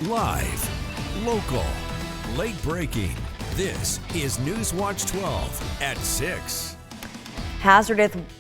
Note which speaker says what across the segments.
Speaker 1: Live, local, late breaking. This is NewsWatch 12 at 6.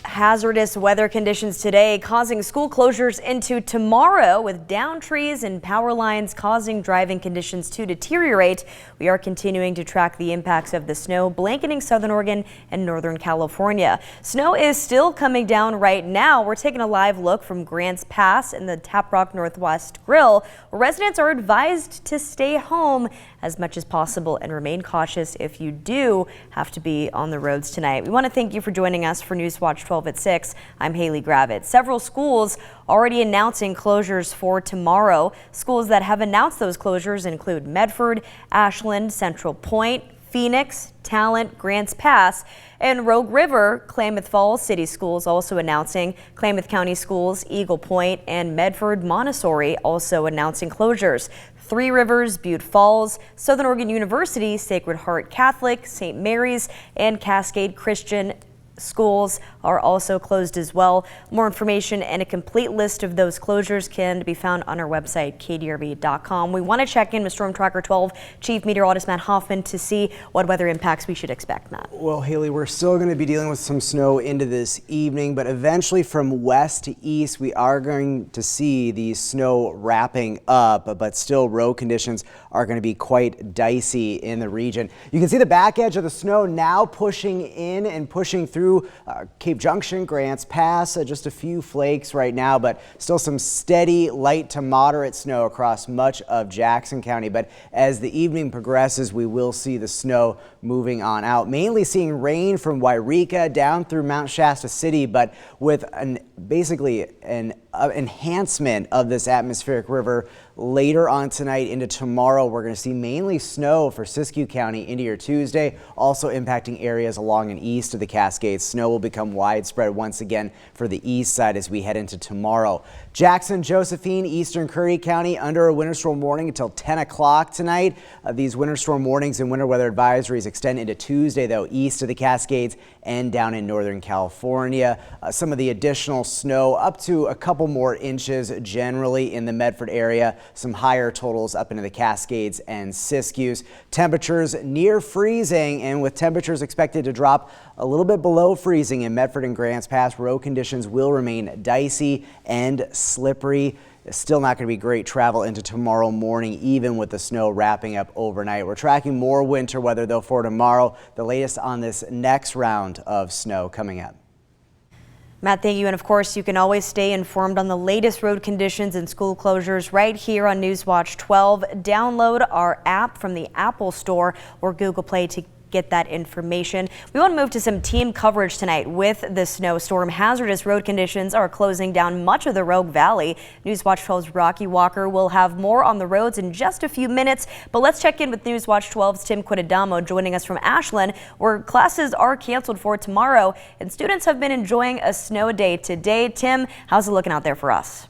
Speaker 2: Hazardous weather conditions today causing school closures into tomorrow, with downed trees and power lines causing driving conditions to deteriorate. We are continuing to track the impacts of the snow blanketing southern Oregon and northern California. Snow is still coming down right now. We're taking a live look from Grants Pass and the Tap Rock Northwest Grill, where residents are advised to stay home as much as possible and remain cautious if you do have to be on the roads tonight. We want to thank you for joining us for NewsWatch 12 at 6. I'm Haley Gravett. Several schools already announcing closures for tomorrow. Schools that have announced those closures include Medford, Ashland, Central Point, Phoenix, Talent, Grants Pass, and Rogue River. Klamath Falls City Schools also announcing. Klamath County Schools, Eagle Point, and Medford Montessori also announcing closures. Three Rivers, Butte Falls, Southern Oregon University, Sacred Heart Catholic, St. Mary's, and Cascade Christian schools are also closed as well. More information and a complete list of those closures can be found on our website, kdrv.com. We want to check in with Storm Tracker 12 Chief Meteorologist Matt Hoffman to see what weather impacts we should expect, Matt.
Speaker 3: Well, Haley, we're still going to be dealing with some snow into this evening, but eventually from west to east, we are going to see the snow wrapping up, but still road conditions are going to be quite dicey in the region. You can see the back edge of the snow now pushing in and pushing through Cape Junction, Grants Pass, just a few flakes right now, but still some steady light to moderate snow across much of Jackson County. But as the evening progresses, we will see the snow moving on out, mainly seeing rain from Wairika down through Mount Shasta City, but with basically an enhancement of this atmospheric river later on tonight into tomorrow. We're going to see mainly snow for Siskiyou County into your Tuesday, also impacting areas along and east of the Cascades. Snow will become widespread once again for the east side as we head into tomorrow. Jackson, Josephine, eastern Curry County under a winter storm warning until 10 o'clock tonight. These winter storm warnings and winter weather advisories extend into Tuesday, though, east of the Cascades and down in northern California. Some of the additional snow up to a couple more inches generally in the Medford area. Some higher totals up into the Cascades and Siskiyous. Temperatures near freezing, and with temperatures expected to drop a little bit below freezing in Medford and Grants Pass, road conditions will remain dicey and slippery. It's still not going to be great travel into tomorrow morning, even with the snow wrapping up overnight. We're tracking more winter weather, though, for tomorrow. The latest on this next round of snow coming up.
Speaker 2: Matt, thank you. And of course, you can always stay informed on the latest road conditions and school closures right here on NewsWatch 12. Download our app from the Apple Store or Google Play to get that information. We want to move to some team coverage tonight with the snowstorm. Hazardous road conditions are closing down much of the Rogue Valley. NewsWatch 12's Rocky Walker will have more on the roads in just a few minutes, but let's check in with NewsWatch 12's Tim Quintadamo joining us from Ashland, where classes are canceled for tomorrow and students have been enjoying a snow day today. Tim, how's it looking out there for us?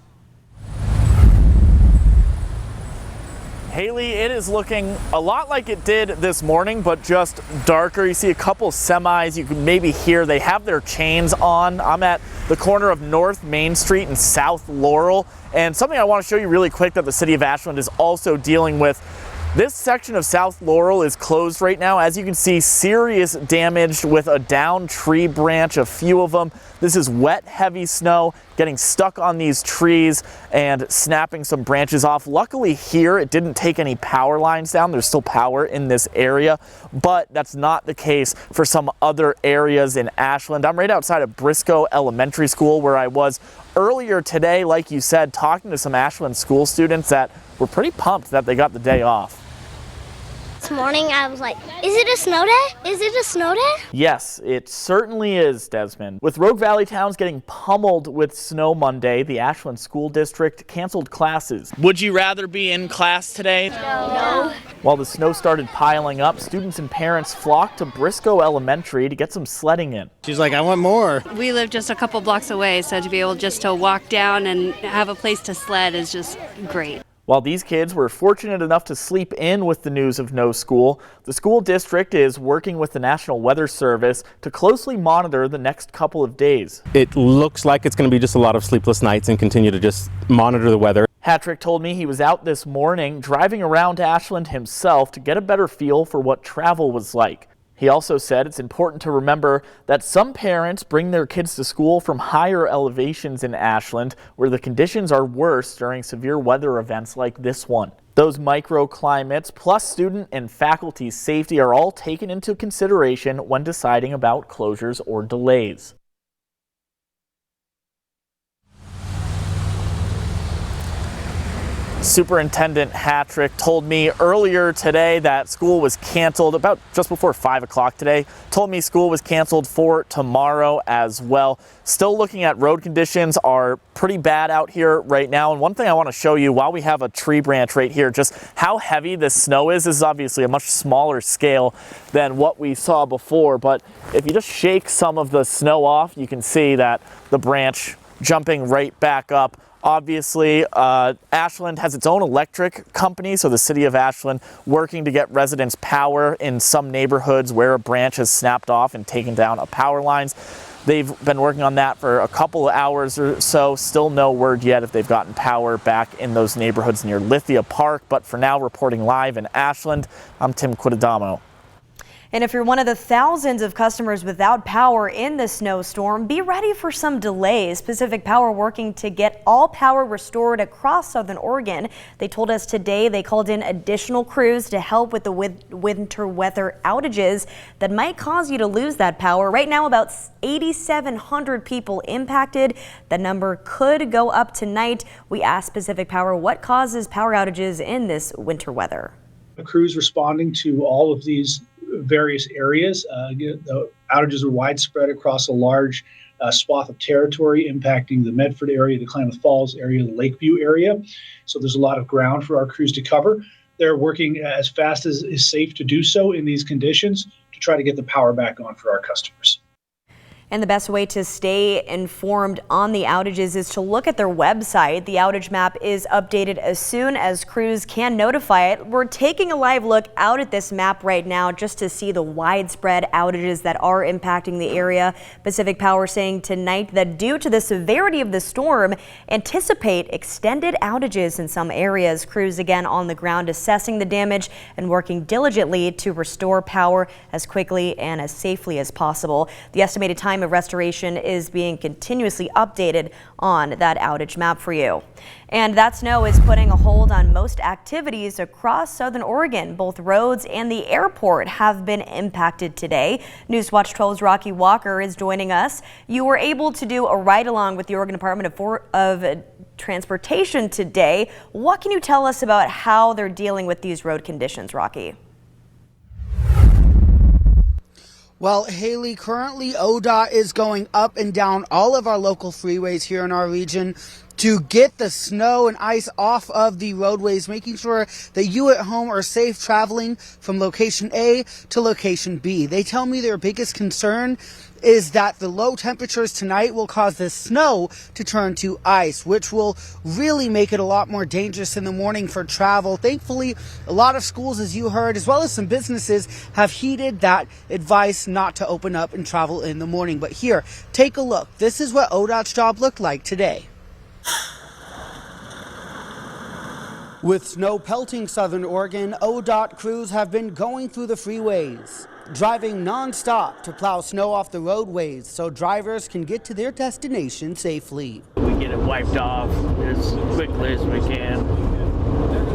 Speaker 4: Haley, it is looking a lot like it did this morning, but just darker. You see a couple semis you can maybe hear. They have their chains on. I'm at the corner of North Main Street and South Laurel. And something I want to show you really quick that the city of Ashland is also dealing with. This section of South Laurel is closed right now. As you can see, serious damage with a downed tree branch, a few of them. This is wet, heavy snow getting stuck on these trees and snapping some branches off. Luckily here, it didn't take any power lines down. There's still power in this area, but that's not the case for some other areas in Ashland. I'm right outside of Briscoe Elementary School, where I was earlier today, like you said, talking to some Ashland school students that were pretty pumped that they got the day off.
Speaker 5: This morning I was like, is it a snow day? Is it a snow day?
Speaker 4: Yes, it certainly is, Desmond. With Rogue Valley towns getting pummeled with snow Monday, the Ashland School District canceled classes. Would you rather be in class today?
Speaker 5: No.
Speaker 4: While the snow started piling up, students and parents flocked to Briscoe Elementary to get some sledding in.
Speaker 6: She's like, I want more.
Speaker 7: We live just a couple blocks away, so to be able just to walk down and have a place to sled is just great.
Speaker 4: While these kids were fortunate enough to sleep in with the news of no school, the school district is working with the National Weather Service to closely monitor the next couple of days.
Speaker 6: It looks like it's going to be just a lot of sleepless nights and continue to just monitor the weather.
Speaker 4: Hattrick told me he was out this morning driving around Ashland himself to get a better feel for what travel was like. He also said it's important to remember that some parents bring their kids to school from higher elevations in Ashland, where the conditions are worse during severe weather events like this one. Those microclimates plus student and faculty safety are all taken into consideration when deciding about closures or delays. Superintendent Hattrick told me earlier today that school was canceled about just before 5 o'clock today. Told me school was canceled for tomorrow as well. Still looking at road conditions are pretty bad out here right now. And one thing I want to show you while we have a tree branch right here, just how heavy this snow is. This is obviously a much smaller scale than what we saw before. But if you just shake some of the snow off, you can see that the branch jumping right back up. Obviously, Ashland has its own electric company, so the city of Ashland working to get residents power in some neighborhoods where a branch has snapped off and taken down a power lines. They've been working on that for a couple of hours or so. Still no word yet if they've gotten power back in those neighborhoods near Lithia Park. But for now, reporting live in Ashland, I'm Tim Quidadamo.
Speaker 2: And if you're one of the thousands of customers without power in the snowstorm, be ready for some delays. Pacific Power working to get all power restored across southern Oregon. They told us today they called in additional crews to help with the winter weather outages that might cause you to lose that power. Right now, about 8,700 people impacted. That number could go up tonight. We asked Pacific Power what causes power outages in this winter weather.
Speaker 6: The crews responding to all of these various areas. The outages are widespread across a large swath of territory, impacting the Medford area, the Klamath Falls area, the Lakeview area. So there's a lot of ground for our crews to cover. They're working as fast as is safe to do so in these conditions to try to get the power back on for our customers.
Speaker 2: And the best way to stay informed on the outages is to look at their website. The outage map is updated as soon as crews can notify it. We're taking a live look out at this map right now just to see the widespread outages that are impacting the area. Pacific Power saying tonight that due to the severity of the storm, anticipate extended outages in some areas. Crews again on the ground assessing the damage and working diligently to restore power as quickly and as safely as possible. The estimated time of restoration is being continuously updated on that outage map for you. And that snow is putting a hold on most activities across southern Oregon. Both roads and the airport have been impacted today. NewsWatch 12's Rocky Walker is joining us. You were able to do a ride-along with the Oregon Department of Transportation today. What can you tell us about how they're dealing with these road conditions, Rocky?
Speaker 8: Well, Haley, currently ODOT is going up and down all of our local freeways here in our region to get the snow and ice off of the roadways, making sure that you at home are safe traveling from location A to location B. They tell me their biggest concern is that the low temperatures tonight will cause the snow to turn to ice, which will really make it a lot more dangerous in the morning for travel. Thankfully, a lot of schools, as you heard, as well as some businesses, have heeded that advice not to open up and travel in the morning. But here, take a look. This is what ODOT's job looked like today. With snow pelting southern Oregon, ODOT crews have been going through the freeways, driving nonstop to plow snow off the roadways so drivers can get to their destination safely.
Speaker 9: We get it wiped off as quickly as we can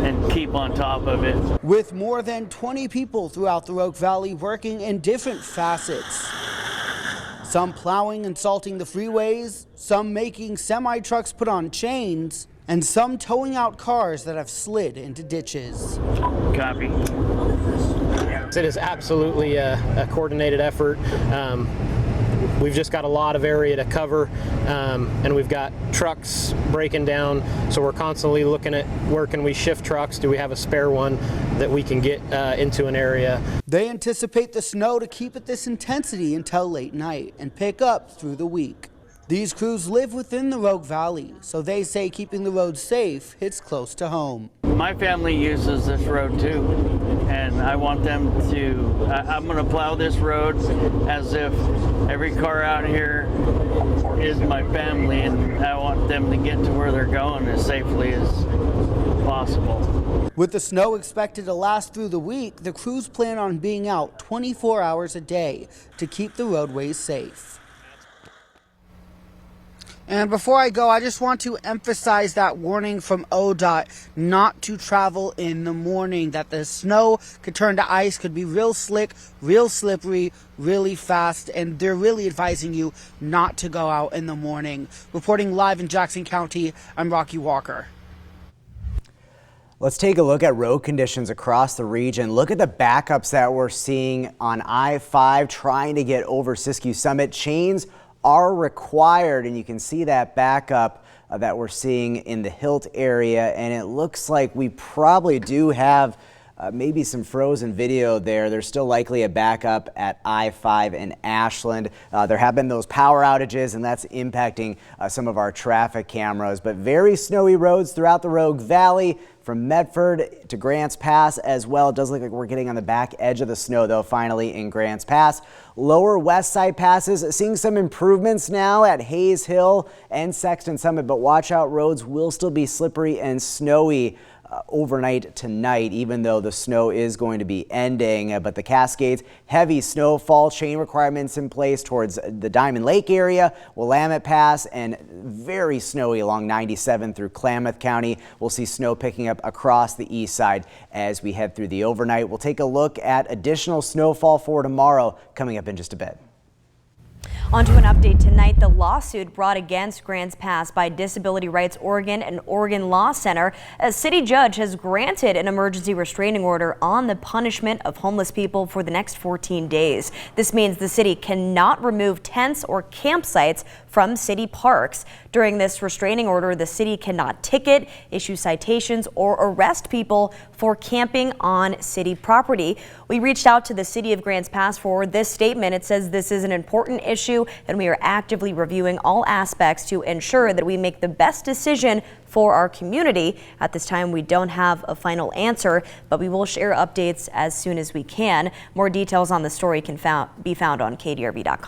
Speaker 9: and keep on top of it.
Speaker 8: With more than 20 people throughout the Rogue Valley working in different facets. Some plowing and salting the freeways, some making semi-trucks put on chains, and some towing out cars that have slid into ditches.
Speaker 9: Copy.
Speaker 10: It is absolutely a coordinated effort. We've just got a lot of area to cover, and we've got trucks breaking down, so we're constantly looking at where can we shift trucks. Do we have a spare one that we can get into an area?
Speaker 8: They anticipate the snow to keep at this intensity until late night and pick up through the week. These crews live within the Rogue Valley, so they say keeping the roads safe hits close to home.
Speaker 9: My family uses this road too, and I want them to, I'm going to plow this road as if every car out here is my family, and I want them to get to where they're going as safely as possible.
Speaker 8: With the snow expected to last through the week, the crews plan on being out 24 hours a day to keep the roadways safe. And before I go, I just want to emphasize that warning from ODOT not to travel in the morning, that the snow could turn to ice, could be real slick, real slippery, really fast, and they're really advising you not to go out in the morning. Reporting live in Jackson County, I'm Rocky Walker.
Speaker 3: Let's take a look at road conditions across the region. Look at the backups that we're seeing on I-5 trying to get over Siskiyou Summit. Chains are required, and you can see that backup that we're seeing in the Hilt area, and it looks like we probably do have maybe some frozen video there. There's still likely a backup at I-5 in Ashland. There have been those power outages, and that's impacting some of our traffic cameras, but very snowy roads throughout the Rogue Valley, from Medford to Grants Pass as well. It does look like we're getting on the back edge of the snow, though, finally in Grants Pass. Lower west side passes seeing some improvements now at Hayes Hill and Sexton Summit, but watch out, roads will still be slippery and snowy overnight tonight, even though the snow is going to be ending. But the Cascades, heavy snowfall, chain requirements in place towards the Diamond Lake area, Willamette Pass, and very snowy along 97 through Klamath County. We'll see snow picking up across the east side as we head through the overnight. We'll take a look at additional snowfall for tomorrow coming up in just a bit.
Speaker 2: On to an update tonight. The lawsuit brought against Grants Pass by Disability Rights Oregon and Oregon Law Center. A city judge has granted an emergency restraining order on the punishment of homeless people for the next 14 days. This means the city cannot remove tents or campsites from city parks. During this restraining order, the city cannot ticket, issue citations, or arrest people for camping on city property. We reached out to the city of Grants Pass for this statement. It says this is an important issue and we are actively reviewing all aspects to ensure that we make the best decision for our community. At this time, we don't have a final answer, but we will share updates as soon as we can. More details on the story can be found on KDRB.com.